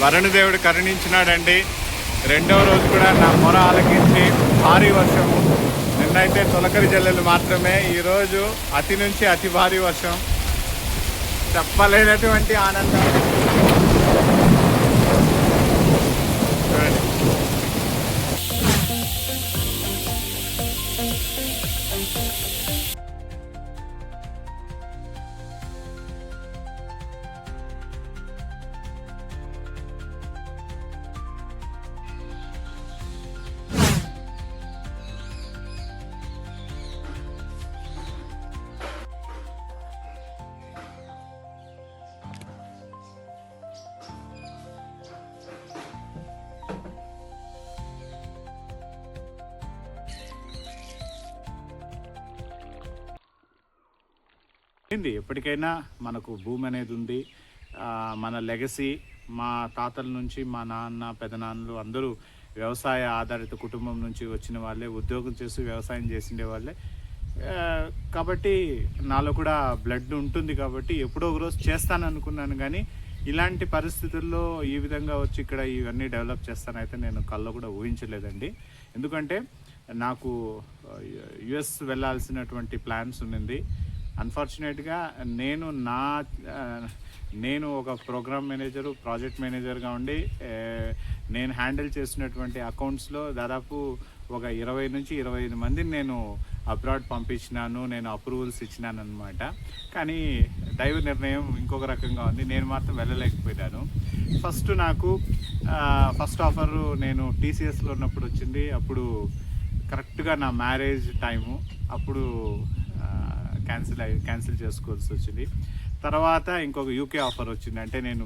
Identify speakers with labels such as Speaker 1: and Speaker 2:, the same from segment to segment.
Speaker 1: వరుణదేవుడు కరుణించినాడండి. రెండవ రోజు కూడా నా మొర ఆలకించి భారీ వర్షము. నిన్నైతే తొలకరి జల్లెలు మాత్రమే, ఈరోజు అతి నుంచి అతి భారీ వర్షం. చెప్పలేనటువంటి ఆనందం. చూడండి, ఎప్పటికైనా మనకు భూమి అనేది ఉంది. మన లెగసీ, మా తాతల నుంచి మా నాన్న పెదనాన్నలు అందరూ వ్యవసాయ ఆధారిత కుటుంబం నుంచి వచ్చిన వాళ్ళే, ఉద్యోగం చేసి వ్యవసాయం చేసిండే వాళ్ళే. కాబట్టి నాలో కూడా బ్లడ్ ఉంటుంది. కాబట్టి ఎప్పుడో ఒక రోజు చేస్తాను అనుకున్నాను, కానీ ఇలాంటి పరిస్థితుల్లో ఈ విధంగా వచ్చి ఇక్కడ ఇవన్నీ డెవలప్ చేస్తానైతే నేను కల్లో కూడా ఊహించలేదండి. ఎందుకంటే నాకు యుఎస్ వెళ్ళాల్సినటువంటి ప్లాన్స్ ఉన్నింది. అన్ఫార్చునేట్గా నేను ఒక ప్రోగ్రామ్ మేనేజరు, ప్రాజెక్ట్ మేనేజర్గా ఉండి నేను హ్యాండిల్ చేసినటువంటి అకౌంట్స్లో దాదాపు ఒక 20 నుంచి 25 మందిని నేను అబ్రాడ్ పంపించినాను. నేను అప్రూవల్స్ ఇచ్చినాను అనమాట. కానీ దైవ నిర్ణయం ఇంకొక రకంగా ఉంది. నేను మాత్రం వెళ్ళలేకపోయినాను. నాకు ఫస్ట్ ఆఫర్ నేను టీసీఎస్లో ఉన్నప్పుడు వచ్చింది. కరెక్ట్గా నా మ్యారేజ్ టైము. క్యాన్సిల్ చేసుకోవాల్సి వచ్చింది. తర్వాత ఇంకొక యూకే ఆఫర్ వచ్చింది. అంటే నేను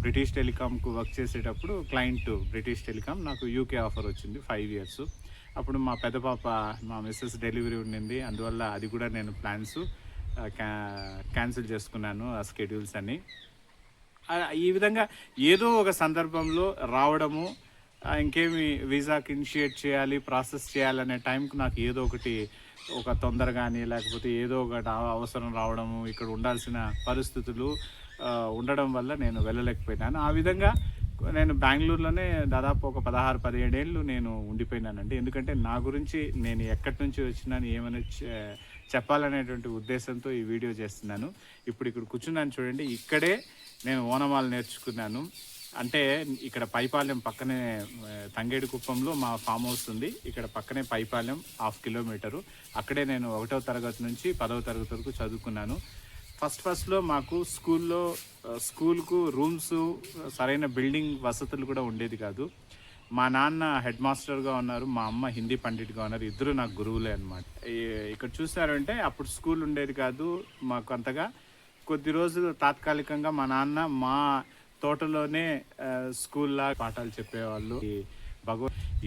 Speaker 1: బ్రిటిష్ టెలికాంకు వర్క్ చేసేటప్పుడు క్లయింట్ బ్రిటిష్ టెలికాం, నాకు యూకే ఆఫర్ వచ్చింది 5 years. అప్పుడు మా పెద్ద పాప, మా మిస్సెస్ డెలివరీ ఉండింది. అందువల్ల అది కూడా నేను ప్లాన్స్ క్యాన్సిల్ చేసుకున్నాను, ఆ స్కెడ్యూల్స్ అన్నీ. ఈ విధంగా ఏదో ఒక సందర్భంలో రావడము, ఇంకేమి వీసాకి ఇనిషియేట్ చేయాలి, ప్రాసెస్ చేయాలనే టైంకి నాకు ఏదో ఒకటి, ఒక తొందర కానీ లేకపోతే ఏదో ఒకటి అవసరం రావడము, ఇక్కడ ఉండాల్సిన పరిస్థితులు ఉండడం వల్ల నేను వెళ్ళలేకపోయినాను. ఆ విధంగా నేను బెంగళూరులోనే దాదాపు ఒక 16-17 ఏళ్ళు నేను ఉండిపోయినానండి. ఎందుకంటే నా గురించి నేను ఎక్కడి నుంచి వచ్చినాను ఏమని చెప్పాలనేటువంటి ఉద్దేశంతో ఈ వీడియో చేస్తున్నాను. ఇప్పుడు ఇక్కడ కూర్చున్నాను చూడండి. ఇక్కడే నేను ఓనమాలు నేర్చుకున్నాను. అంటే ఇక్కడ పైపాలెం పక్కనే, తంగేడు కుప్పంలో మా ఫామ్ హౌస్ ఉంది. ఇక్కడ పక్కనే పైపాలెం 1/2 kilometer. అక్కడే నేను 1వ తరగతి నుంచి 10వ తరగతి వరకు చదువుకున్నాను. ఫస్ట్లో మాకు స్కూల్కు రూమ్స్, సరైన బిల్డింగ్ వసతులు కూడా ఉండేది కాదు. మా నాన్న హెడ్ మాస్టర్గా ఉన్నారు, మా అమ్మ హిందీ పండిట్గా ఉన్నారు. ఇద్దరు నాకు గురువులే అనమాట. ఇక్కడ చూసారంటే అప్పుడు స్కూల్ ఉండేది కాదు మాకు అంతగా. కొద్ది రోజులు తాత్కాలికంగా మా నాన్న మా తోటలోనే స్కూల్లా పాఠాలు చెప్పేవాళ్ళు.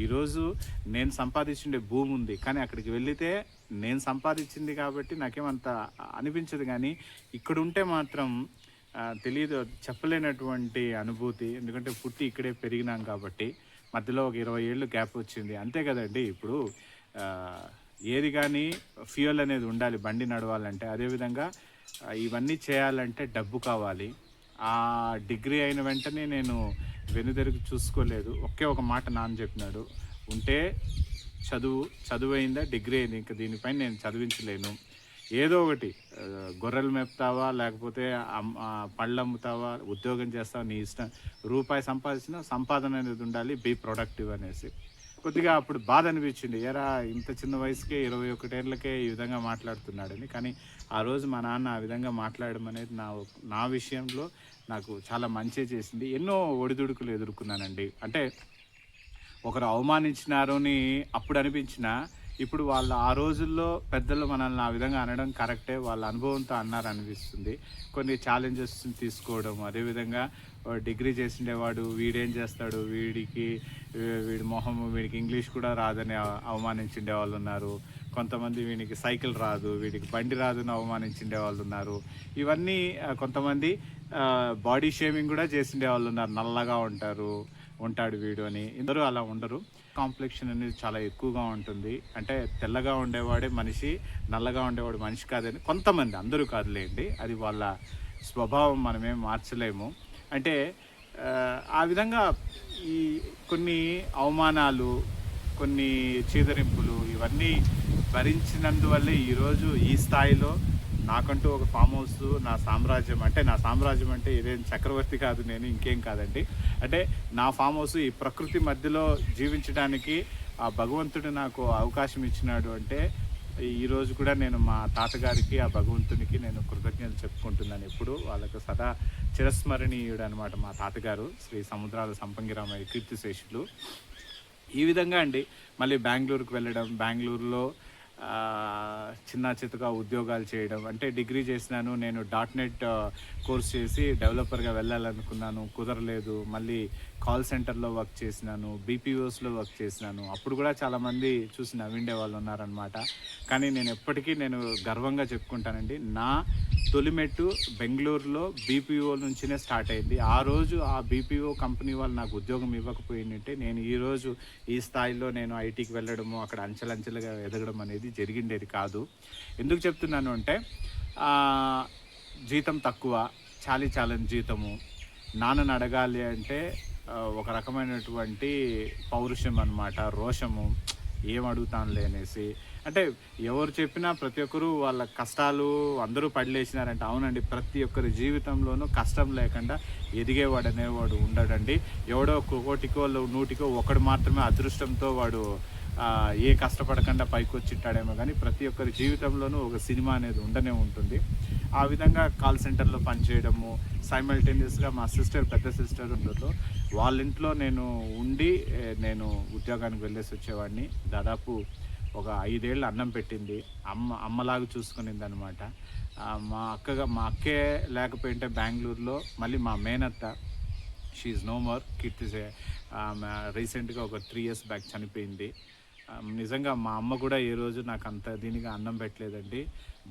Speaker 1: ఈరోజు నేను సంపాదించుండే భూమి ఉంది, కానీ అక్కడికి వెళితే నేను సంపాదించింది కాబట్టి నాకేమంత అనిపించదు. కానీ ఇక్కడ ఉంటే మాత్రం తెలియదు, చెప్పలేనటువంటి అనుభూతి. ఎందుకంటే పుట్టి ఇక్కడే పెరిగినాం కాబట్టి. మధ్యలో ఒక 20 ఏళ్ళు గ్యాప్ వచ్చింది, అంతే కదండి. ఇప్పుడు ఏది కానీ ఫ్యూయల్ అనేది ఉండాలి బండి నడవాలంటే. అదేవిధంగా ఇవన్నీ చేయాలంటే డబ్బు కావాలి. ఆ డిగ్రీ అయిన వెంటనే నేను వెనుదిరిగి చూసుకోలేదు. ఒక మాట నాన్న చెప్పినాడు, ఉంటే చదువు అయిందా, డిగ్రీ అయింది, ఇంకా దీనిపైన నేను చదివించలేను. ఏదో ఒకటి, గొర్రెలు మేపుతావా లేకపోతే పళ్ళు అమ్ముతావా, ఉద్యోగం చేస్తావా, నీ ఇష్టం. రూపాయి సంపాదించిన సంపాదన అనేది ఉండాలి, బీ ప్రొడక్టివ్ అనేసి. కొద్దిగా అప్పుడు బాధ అనిపించింది, ఎరా ఇంత చిన్న వయసుకే 21 ఏళ్ళకే ఈ విధంగా మాట్లాడుతున్నాడని. కానీ ఆ రోజు మా నాన్న ఆ విధంగా మాట్లాడడం అనేది నా విషయంలో నాకు చాలా మంచి చేసింది. ఎన్నో ఒడిదుడుకులు ఎదుర్కొన్నానండి. అంటే ఒకరు అవమానించినారు అని అప్పుడు అనిపించిన, ఇప్పుడు వాళ్ళు ఆ రోజుల్లో పెద్దలు మనల్ని ఆ విధంగా అనడం కరెక్టే, వాళ్ళ అనుభవంతో అన్నారు అనిపిస్తుంది. కొన్ని ఛాలెంజెస్ తీసుకోవడం, అదేవిధంగా డిగ్రీ చేసిండేవాడు వీడేం చేస్తాడు, వీడి మొహం, వీడికి ఇంగ్లీష్ కూడా రాదని అవమానించిండే వాళ్ళు ఉన్నారు. కొంతమంది వీడికి సైకిల్ రాదు, వీడికి బండి రాదని అవమానించిండే వాళ్ళు ఉన్నారు. ఇవన్నీ కొంతమంది బాడీ షేమింగ్ కూడా చేసిండే వాళ్ళు ఉన్నారు. నల్లగా ఉంటాడు వీడు అని. అందరూ అలా ఉండరు. కాంప్లెక్షన్ అనేది చాలా ఎక్కువగా ఉంటుంది. అంటే తెల్లగా ఉండేవాడే మనిషి, నల్లగా ఉండేవాడు మనిషి కాదని కొంతమంది, అందరూ కాదులేండి, అది వాళ్ళ స్వభావం, మనమేం మార్చలేము. అంటే ఆ విధంగా ఈ కొన్ని అవమానాలు, కొన్ని చీదరింపులు ఇవన్నీ భరించినందువల్లే ఈరోజు ఈ స్థాయిలో నాకంటూ ఒక ఫామ్ హౌస్, నా సామ్రాజ్యం అంటే ఇదేం చక్రవర్తి కాదు, నేను ఇంకేం కాదండి. అంటే నా ఫామ్ హౌస్ ఈ ప్రకృతి మధ్యలో జీవించడానికి ఆ భగవంతుడు నాకు అవకాశం ఇచ్చినాడు. అంటే ఈరోజు కూడా నేను మా తాతగారికి, ఆ భగవంతునికి నేను కృతజ్ఞతలు చెప్పుకుంటున్నాను. ఎప్పుడు వాళ్ళకు సదా చిరస్మరణీయుడు అనమాట మా తాతగారు, శ్రీ సముద్రాల సంపంగిరామయ్య కీర్తిశేషులు. ఈ విధంగా అండి మళ్ళీ బెంగళూరుకు వెళ్ళడం, బెంగళూరులో చిన్న చితగా ఉద్యోగాలు చేయడం. అంటే డిగ్రీ చేసినాను, నేను .NET కోర్స్ చేసి డెవలపర్గా వెళ్ళాలనుకున్నాను, కుదరలేదు. మళ్ళీ కాల్ సెంటర్లో వర్క్ చేసినాను, BPOస్లో వర్క్ చేసినాను. అప్పుడు కూడా చాలామంది చూసి నవ్విండే వాళ్ళు ఉన్నారనమాట. కానీ నేను ఎప్పటికీ గర్వంగా చెప్పుకుంటానండి, నా తొలిమెట్టు బెంగళూరులో BPO నుంచినే స్టార్ట్ అయింది. ఆ రోజు ఆ BPO కంపెనీ వాళ్ళు నాకు ఉద్యోగం ఇవ్వకపోయిందంటే నేను ఈరోజు ఈ స్థాయిలో నేను ఐటీకి వెళ్ళడము, అక్కడ అంచెలంచెలుగా ఎదగడం అనేది జరిగిండేది కాదు. ఎందుకు చెప్తున్నాను అంటే జీతం తక్కువ, చాలని జీతము, నాన్నని అడగాలి అంటే ఒక రకమైనటువంటి పౌరుషం అన్నమాట, రోషము, ఏం అడుగుతానులే అనేసి. అంటే ఎవరు చెప్పినా ప్రతి ఒక్కరు వాళ్ళ కష్టాలు అందరూ పడిలేసినారంటే అవునండి, ప్రతి ఒక్కరి జీవితంలోనూ కష్టం లేకుండా ఎదిగేవాడు అనేవాడు ఉండడండి. ఎవడో కోటికో నూటికో ఒకడు మాత్రమే అదృష్టంతో వాడు ఏ కష్టపడకుండా పైకి వచ్చింటాడేమో, కానీ ప్రతి ఒక్కరి జీవితంలోనూ ఒక సినిమా అనేది ఉండనే ఉంటుంది. ఆ విధంగా కాల్ సెంటర్లో పనిచేయడము, సైమల్టేనియస్గా మా పెద్ద సిస్టర్ ఉండదు, వాళ్ళ ఇంట్లో నేను ఉండి నేను ఉద్యోగానికి వెళ్ళేసి వచ్చేవాడిని. దాదాపు ఒక 5 ఏళ్ళు అన్నం పెట్టింది, అమ్మలాగా చూసుకునింది అనమాట. మా అక్కే లేకపోయింటే బెంగళూరులో మళ్ళీ మా మేనత్త, షీఈ్ నో మోర్, కీర్తిసే, రీసెంట్గా ఒక 3 years బ్యాక్ చనిపోయింది. నిజంగా మా అమ్మ కూడా ఏ రోజు నాకు అంత దీనిగా అన్నం పెట్టలేదండి.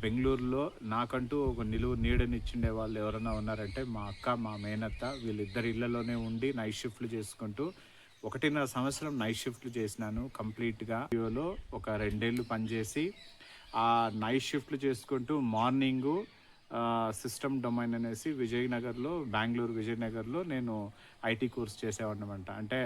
Speaker 1: బెంగళూరులో నాకంటూ ఒక నీడనిచ్చిండే వాళ్ళు ఎవరైనా ఉన్నారంటే మా అక్క, మా మేనత్త. వీళ్ళిద్దరి ఇళ్లలోనే ఉండి నైట్ షిఫ్ట్లు చేసుకుంటూ 1.5 సంవత్సరం నైట్ షిఫ్ట్లు చేసినాను కంప్లీట్గా. లో ఒక 2 ఏళ్ళు పనిచేసి ఆ నైట్ షిఫ్ట్లు చేసుకుంటూ మార్నింగు సిస్టమ్ డొమైన్ అనేసి బెంగళూరు విజయనగర్లో నేను ఐటీ కోర్స్ చేసేవాడిని అనమాట. అంటే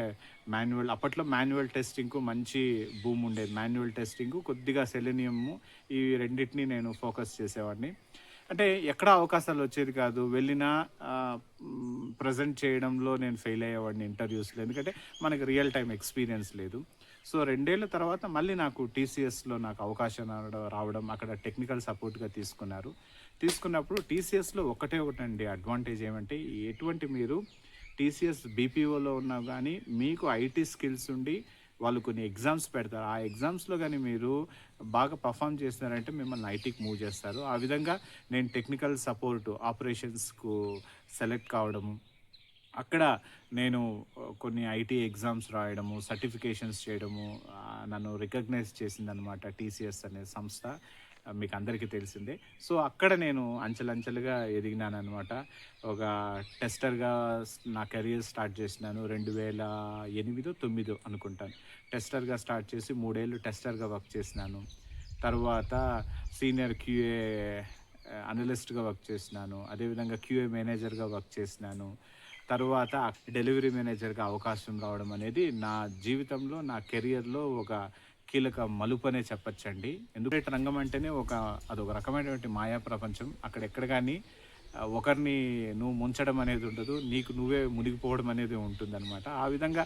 Speaker 1: అప్పట్లో మాన్యువల్ టెస్టింగ్కు మంచి భూమి ఉండేది. మాన్యువల్ టెస్టింగ్, కొద్దిగా సెలెనియము, ఈ రెండింటిని నేను ఫోకస్ చేసేవాడిని. అంటే ఎక్కడ అవకాశాలు వచ్చేది కాదు, వెళ్ళినా ప్రజెంట్ చేయడంలో నేను ఫెయిల్ అయ్యేవాడిని ఇంటర్వ్యూస్లో, ఎందుకంటే మనకి రియల్ టైం ఎక్స్పీరియన్స్ లేదు. సో 2 ఏళ్ళ తర్వాత మళ్ళీ నాకు TCSలో నాకు అవకాశం రావడం, అక్కడ టెక్నికల్ సపోర్ట్గా తీసుకున్నప్పుడు TCSలో ఒకటండి అడ్వాంటేజ్ ఏమంటే, మీరు TCS BPOలో ఉన్నా కానీ మీకు ఐటీ స్కిల్స్ ఉండి వాళ్ళు కొన్ని ఎగ్జామ్స్ పెడతారు. ఆ ఎగ్జామ్స్లో కానీ మీరు బాగా పర్ఫామ్ చేస్తున్నారంటే మిమ్మల్ని ఐటీకి మూవ్ చేస్తారు. ఆ విధంగా నేను టెక్నికల్ సపోర్ట్ ఆపరేషన్స్కు సెలెక్ట్ కావడము, అక్కడ నేను కొన్ని ఐటీ ఎగ్జామ్స్ రాయడము, సర్టిఫికేషన్స్ చేయడము నన్ను రికగ్నైజ్ చేసిందనమాట TCS అనే సంస్థ, మీకు అందరికీ తెలిసిందే. సో అక్కడ నేను అంచెలంచెలుగా ఎదిగినాను అనమాట. ఒక టెస్టర్గా నా కెరియర్ స్టార్ట్ చేసినాను 2008-9 అనుకుంటాను. టెస్టర్గా స్టార్ట్ చేసి 3 ఏళ్ళు టెస్టర్గా వర్క్ చేసినాను. తర్వాత సీనియర్ QA అనలిస్ట్గా వర్క్ చేసినాను, అదేవిధంగా QA మేనేజర్గా వర్క్ చేసినాను. తర్వాత డెలివరీ మేనేజర్గా అవకాశం రావడం అనేది నా జీవితంలో, నా కెరియర్లో ఒక కీలక మలుపు అనే చెప్పచ్చండి. ఎందుకంటే రంగం అంటేనే అదొక రకమైనటువంటి మాయా ప్రపంచం. అక్కడెక్కడ కానీ ఒకరిని నువ్వు ముంచడం అనేది ఉండదు, నీకు నువ్వే మునిగిపోవడం అనేది ఉంటుందన్నమాట. ఆ విధంగా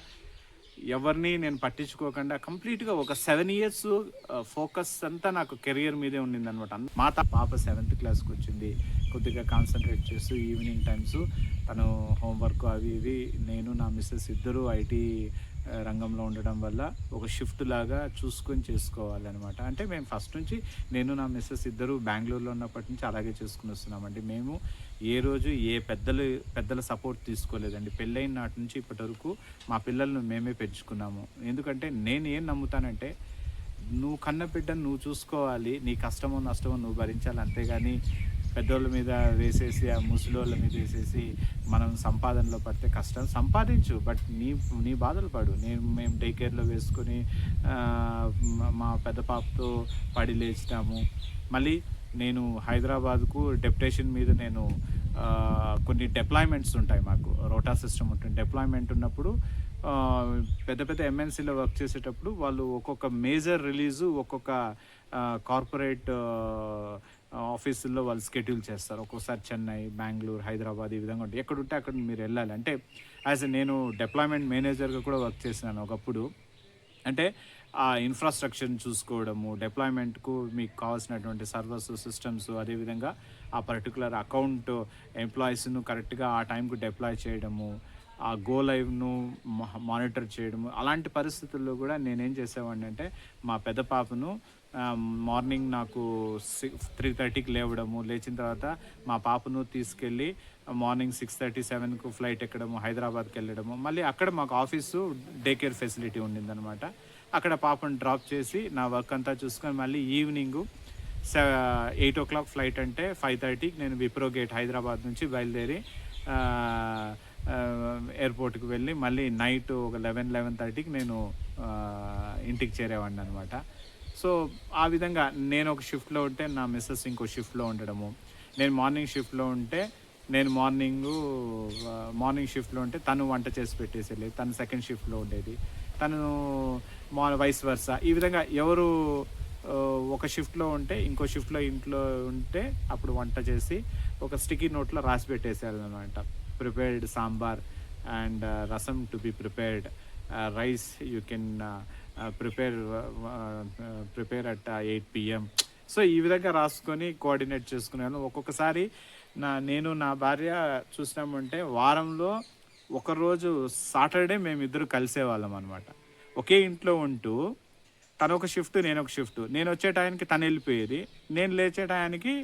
Speaker 1: ఎవరిని నేను పట్టించుకోకుండా కంప్లీట్గా ఒక 7 years ఫోకస్ అంతా నాకు కెరియర్ మీదే ఉండిందనమాట. మా పాప 7th క్లాస్కి వచ్చింది, కొద్దిగా కాన్సన్ట్రేట్ చేస్తూ ఈవినింగ్ టైమ్స్ తను హోంవర్క్ అవి ఇవి, నేను నా మిస్సెస్ ఇద్దరు ఐటీ రంగంలో ఉండడం వల్ల ఒక షిఫ్ట్ లాగా చూసుకొని చేసుకోవాలన్నమాట. అంటే మేము ఫస్ట్ నుంచి, నేను నా మిస్సెస్ ఇద్దరు బెంగళూరులో ఉన్నప్పటి నుంచి అలాగే చేసుకుని వస్తున్నామండి. మేము ఏ రోజు పెద్దల సపోర్ట్ తీసుకోలేదండి. పెళ్ళైన నాటి నుంచి ఇప్పటి వరకు మా పిల్లలను మేమే పెంచుకున్నాము. ఎందుకంటే నేను ఏం నమ్ముతానంటే, నువ్వు కన్న బిడ్డను నువ్వు చూసుకోవాలి, నీ కష్టమో నష్టమో నువ్వు భరించాలి, అంతేగాని పెద్దోళ్ళ మీద వేసేసి, ఆ ముసలోళ్ళ మీద వేసేసి మనం సంపాదనలో పడితే కష్టం. సంపాదించు, బట్ నీ బాధలు పడు. మేము డే కేర్లో వేసుకొని మా పెద్ద పాపతో పడి లేచినాము. మళ్ళీ నేను హైదరాబాద్కు డెప్యుటేషన్ మీద నేను కొన్ని డిప్లాయ్మెంట్స్ ఉంటాయి, మాకు రోటా సిస్టమ్ ఉంటుంది. డిప్లాయ్మెంట్ ఉన్నప్పుడు పెద్ద పెద్ద ఎంఎన్సీలో వర్క్ చేసేటప్పుడు వాళ్ళు ఒక్కొక్క మేజర్ రిలీజు ఒక్కొక్క కార్పొరేట్ ఆఫీసుల్లో వాళ్ళు స్కెడ్యూల్ చేస్తారు. ఒక్కోసారి చెన్నై, బెంగళూరు, హైదరాబాద్ ఈ విధంగా ఉంటుంది. ఎక్కడుంటే అక్కడ మీరు వెళ్ళాలి. అంటే నేను డిప్లాయ్మెంట్ మేనేజర్గా కూడా వర్క్ చేసినాను ఒకప్పుడు. అంటే ఆ ఇన్ఫ్రాస్ట్రక్చర్ని చూసుకోవడము, డిప్లాయ్మెంట్కు మీకు కావాల్సినటువంటి సర్వర్స్, సిస్టమ్స్, అదేవిధంగా ఆ పర్టికులర్ అకౌంట్ ఎంప్లాయీస్ను కరెక్ట్గా ఆ టైంకు డిప్లాయ్ చేయడము, ఆ గో లైవ్ను మానిటర్ చేయడము. అలాంటి పరిస్థితుల్లో కూడా నేనేం చేసేవాడిని అంటే మా పెద్ద పాపను మార్నింగ్ నాకు 3:30కి లేవడము, లేచిన తర్వాత మా పాపను తీసుకెళ్ళి మార్నింగ్ 6:30, 7కు ఫ్లైట్ ఎక్కడము, హైదరాబాద్కి వెళ్ళడము. మళ్ళీ అక్కడ మాకు ఆఫీసు డే కేర్ ఫెసిలిటీ ఉండిందనమాట. అక్కడ పాపను డ్రాప్ చేసి నా వర్క్ అంతా చూసుకొని మళ్ళీ ఈవినింగు 8 ఫ్లైట్ అంటే 5:30కి నేను విప్రో గేట్ హైదరాబాద్ నుంచి బయలుదేరి ఎయిర్పోర్ట్కి వెళ్ళి మళ్ళీ నైట్ ఒక 11-11:30కి నేను ఇంటికి చేరేవాడిని అనమాట. సో ఆ విధంగా నేను ఒక షిఫ్ట్లో ఉంటే నా మిస్సెస్ ఇంకో షిఫ్ట్లో ఉండడము, నేను మార్నింగ్ షిఫ్ట్లో ఉంటే నేను మార్నింగ్ షిఫ్ట్లో ఉంటే తను వంట చేసి పెట్టేసేది, తను సెకండ్ షిఫ్ట్లో ఉండేది, తను వైస్ వర్సా. ఈ విధంగా ఎవరు ఒక షిఫ్ట్లో ఉంటే ఇంకో షిఫ్ట్లో ఇంట్లో ఉంటే అప్పుడు వంట చేసి ఒక స్టిక్కీ నోట్లో రాసి పెట్టేసేది అనమాట. ప్రిపేర్డ్ సాంబార్ అండ్ రసం to be prepared, rice you can prepare at 8 PM. So ఈ విధంగా రాసుకొని కోఆర్డినేట్ చేసుకున్నాను. ఒక్కొక్కసారి నేను నా భార్య చూసినామంటే వారంలో ఒకరోజు సాటర్డే మేమిద్దరు కలిసేవాళ్ళం అనమాట. ఒకే ఇంట్లో ఉంటూ తను ఒక షిఫ్ట్, నేను ఒక షిఫ్ట్. నేను వచ్చే టయానికి తను వెళ్ళిపోయేది, నేను లేచే టయానికి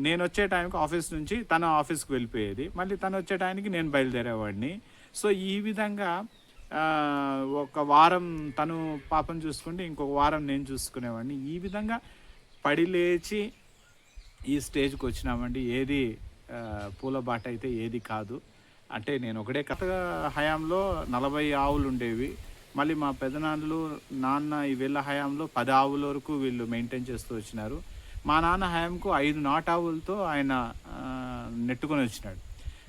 Speaker 1: నేను వచ్చే టైంకి ఆఫీస్ నుంచి తన ఆఫీస్కి వెళ్ళిపోయేది, మళ్ళీ తను వచ్చే టైంకి నేను బయలుదేరేవాడిని. సో ఈ విధంగా ఒక వారం తను పాపను చూసుకుంటే ఇంకొక వారం నేను చూసుకునేవాడిని. ఈ విధంగా పడి లేచి ఈ స్టేజ్కి వచ్చినామండి. ఏది పూల బాట అయితే ఏది కాదు. అంటే నేను ఒకటే హయాంలో 40 ఆవులు ఉండేవి. మళ్ళీ మా పెదనాన్నలు నాన్న ఈ వీళ్ళ హయాంలో 10 ఆవుల వరకు వీళ్ళు మెయింటైన్ చేస్తూ వచ్చినారు. మా నాన్న హయాంకు 5 నాటావులతో ఆయన నెట్టుకొని వచ్చినాడు.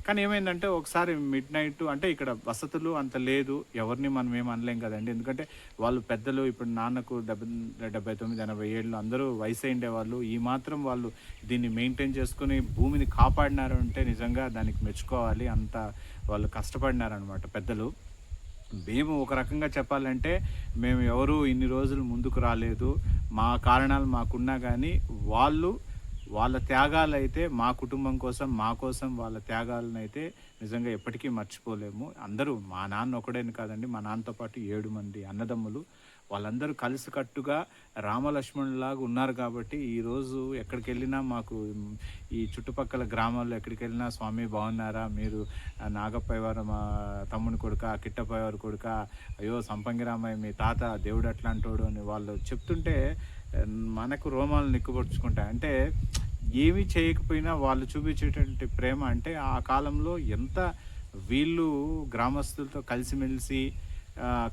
Speaker 1: కానీ ఏమైందంటే ఒకసారి మిడ్ నైట్, అంటే ఇక్కడ వసతులు అంత లేదు, ఎవరిని మనం ఏం అనలేం కదండి. ఎందుకంటే వాళ్ళు పెద్దలు, ఇప్పుడు నాన్నకు 79-80 ఏళ్ళు, అందరూ వయసు ఉండేవాళ్ళు. ఈ మాత్రం వాళ్ళు దీన్ని మెయింటైన్ చేసుకుని భూమిని కాపాడినారు అంటే నిజంగా దానికి మెచ్చుకోవాలి. అంత వాళ్ళు కష్టపడినారనమాట పెద్దలు. మేము ఒక రకంగా చెప్పాలంటే మేము ఎవరు ఇన్ని రోజులు ముందుకు రాలేదు, మా కారణాలు మాకున్నా కానీ వాళ్ళ త్యాగాలు అయితే మా కుటుంబం కోసం, మా కోసం వాళ్ళ త్యాగాలను అయితే నిజంగా ఎప్పటికీ మర్చిపోలేము. అందరూ, మా నాన్న ఒకడేని కాదండి, మా నాన్నతో పాటు 7 మంది అన్నదమ్ములు, వాళ్ళందరూ కలిసికట్టుగా రామలక్ష్మణులాగా ఉన్నారు. కాబట్టి ఈరోజు ఎక్కడికి వెళ్ళినా మాకు ఈ చుట్టుపక్కల గ్రామాల్లో ఎక్కడికి వెళ్ళినా స్వామి బాగున్నారా, మీరు నాగప్పయ్యవారు మా తమ్ముని కొడుక, కిట్టప్పయ్యవారు కొడుక, అయ్యో సంపంగిరామయ్య మీ తాత దేవుడు అట్లాంటోడు అని వాళ్ళు చెప్తుంటే మనకు రోమాలు నిక్కుపొడుచుకుంటాయి. అంటే ఏమీ చేయకపోయినా వాళ్ళు చూపించేటువంటి ప్రేమ, అంటే ఆ కాలంలో ఎంత వీళ్ళు గ్రామస్తులతో కలిసిమెలిసి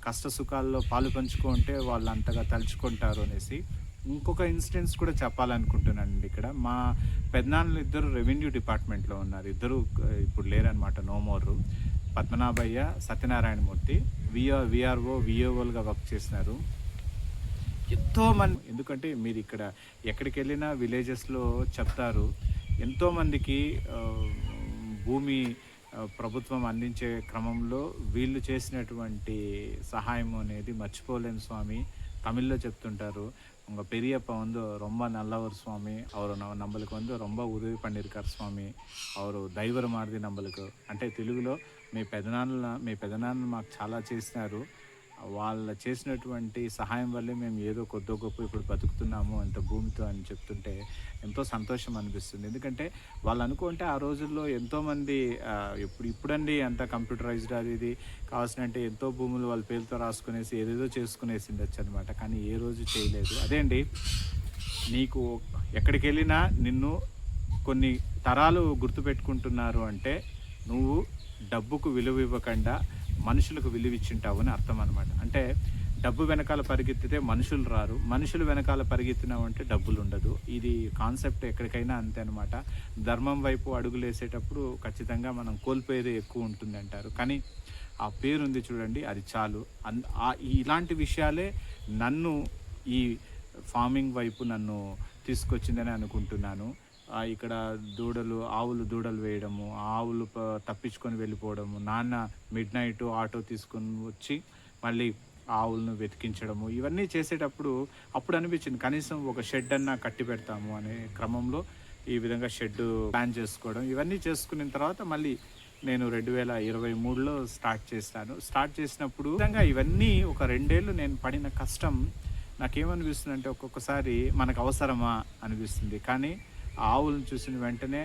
Speaker 1: కష్ట సుఖాల్లో పాలు పంచుకుంటే వాళ్ళు అంతగా తలుచుకుంటారు అనేసి. ఇంకొక ఇన్సిడెంట్స్ కూడా చెప్పాలనుకుంటున్నానండి. ఇక్కడ మా పెద్దనాన్నలు ఇద్దరు రెవెన్యూ డిపార్ట్మెంట్లో ఉన్నారు, ఇద్దరు ఇప్పుడు లేరనమాట, no more. Padmanabhayya, Satyanarayanamurthy VRO విఓలుగా వర్క్ చేసినారు. ఎంతోమంది, ఎందుకంటే మీరు ఇక్కడ ఎక్కడికి వెళ్ళినా విలేజెస్లో చెప్తారు, ఎంతోమందికి భూమి ప్రభుత్వం అందించే క్రమంలో వీళ్ళు చేసినటువంటి సహాయం అనేది మర్చిపోలేని స్వామి. తమిళ్లో చెప్తుంటారు, உங்கள் பெரியப்ப வந்து ரொம்ப நல்லவர் స్వామి, ಅವರು நம்மளுக்கு வந்து ரொம்ப ఉదవి பண்ணியிருக்கார் స్వామి, ಅವರು దైవరు మారిది நம்மளுக்கு. అంటే తెలుగులో మీ పెదనాన్న మాకు చాలా చేసినారు, వాళ్ళు చేసినటువంటి సహాయం వల్లే మేము ఏదో కొద్దో గొప్ప ఇప్పుడు బతుకుతున్నాము అంత భూమితో అని చెప్తుంటే ఎంతో సంతోషం అనిపిస్తుంది. ఎందుకంటే వాళ్ళు అనుకుంటే ఆ రోజుల్లో ఎంతోమంది ఇప్పుడండి అంత కంప్యూటరైజ్డ్ అది ఇది కావాల్సినంటే ఎంతో భూములు వాళ్ళ పేరుతో రాసుకునేసి ఏదేదో చేసుకునేసి ఉండొచ్చు అనమాట. కానీ ఏ రోజు చేయలేదు. అదే అండి, నీకు ఎక్కడికి వెళ్ళినా నిన్ను కొన్ని తరాలు గుర్తుపెట్టుకుంటున్నారు అంటే నువ్వు డబ్బుకు విలువ ఇవ్వకుండా మనుషులకు విలువిచ్చింటావు అని అర్థం అనమాట. అంటే డబ్బు వెనకాల పరిగెత్తితే మనుషులు రారు, మనుషులు వెనకాల పరిగెత్తినామంటే డబ్బులు ఉండదు. ఇది కాన్సెప్ట్ ఎక్కడికైనా అంతే అనమాట. ధర్మం వైపు అడుగులు వేసేటప్పుడు ఖచ్చితంగా మనం కోల్పోయేది ఎక్కువ ఉంటుంది అంటారు, కానీ ఆ పేరు ఉంది చూడండి, అది చాలు. ఇలాంటి విషయాలే నన్ను ఈ ఫార్మింగ్ వైపు నన్ను తీసుకొచ్చిందని అనుకుంటున్నాను. ఇక్కడ ఆవులు దూడలు వేయడము, ఆవులు తప్పించుకొని వెళ్ళిపోవడము, నాన్న మిడ్ నైట్ ఆటో తీసుకొని వచ్చి మళ్ళీ ఆవులను వెతికించడము, ఇవన్నీ చేసేటప్పుడు అప్పుడు అనిపించింది కనీసం ఒక షెడ్ అన్నా కట్టి పెడతాము అనే క్రమంలో ఈ విధంగా షెడ్ ప్లాన్ చేసుకోవడం, ఇవన్నీ చేసుకున్న తర్వాత మళ్ళీ నేను 2023లో స్టార్ట్ చేసినప్పుడు విధంగా ఇవన్నీ ఒక 2 ఏళ్ళు నేను పడిన కష్టం నాకేమనిపిస్తుంది అంటే ఒక్కొక్కసారి మనకు అవసరమా అనిపిస్తుంది, కానీ ఆ ఆవులను చూసిన వెంటనే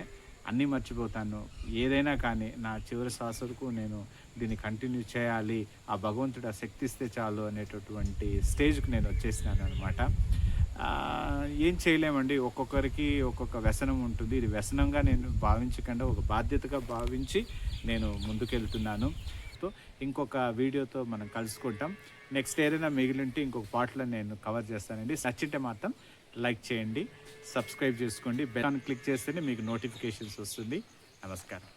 Speaker 1: అన్నీ మర్చిపోతాను. ఏదైనా కానీ నా చివరి శ్వాస వరకు నేను దీన్ని కంటిన్యూ చేయాలి, ఆ భగవంతుడు ఆ శక్తి ఇస్తే చాలు అనేటటువంటి స్టేజ్కి నేను వచ్చేసినాను అనమాట. ఏం చేయలేమండి, ఒక్కొక్కరికి ఒక్కొక్క వ్యసనం ఉంటుంది. ఇది వ్యసనంగా నేను భావించకుండా ఒక బాధ్యతగా భావించి నేను ముందుకెళ్తున్నాను. ఇంకొక వీడియోతో మనం కలుసుకుంటాం. నెక్స్ట్ ఏదైనా మిగిలింటే ఇంకొక పార్ట్లో నేను కవర్ చేస్తానండి. నచ్చింటే మాత్రం లైక్ చేయండి, సబ్స్క్రైబ్ చేసుకోండి, బెల్ ఐకాన్ క్లిక్ చేస్తేనే మీకు నోటిఫికేషన్స్ వస్తుంది. నమస్కారం.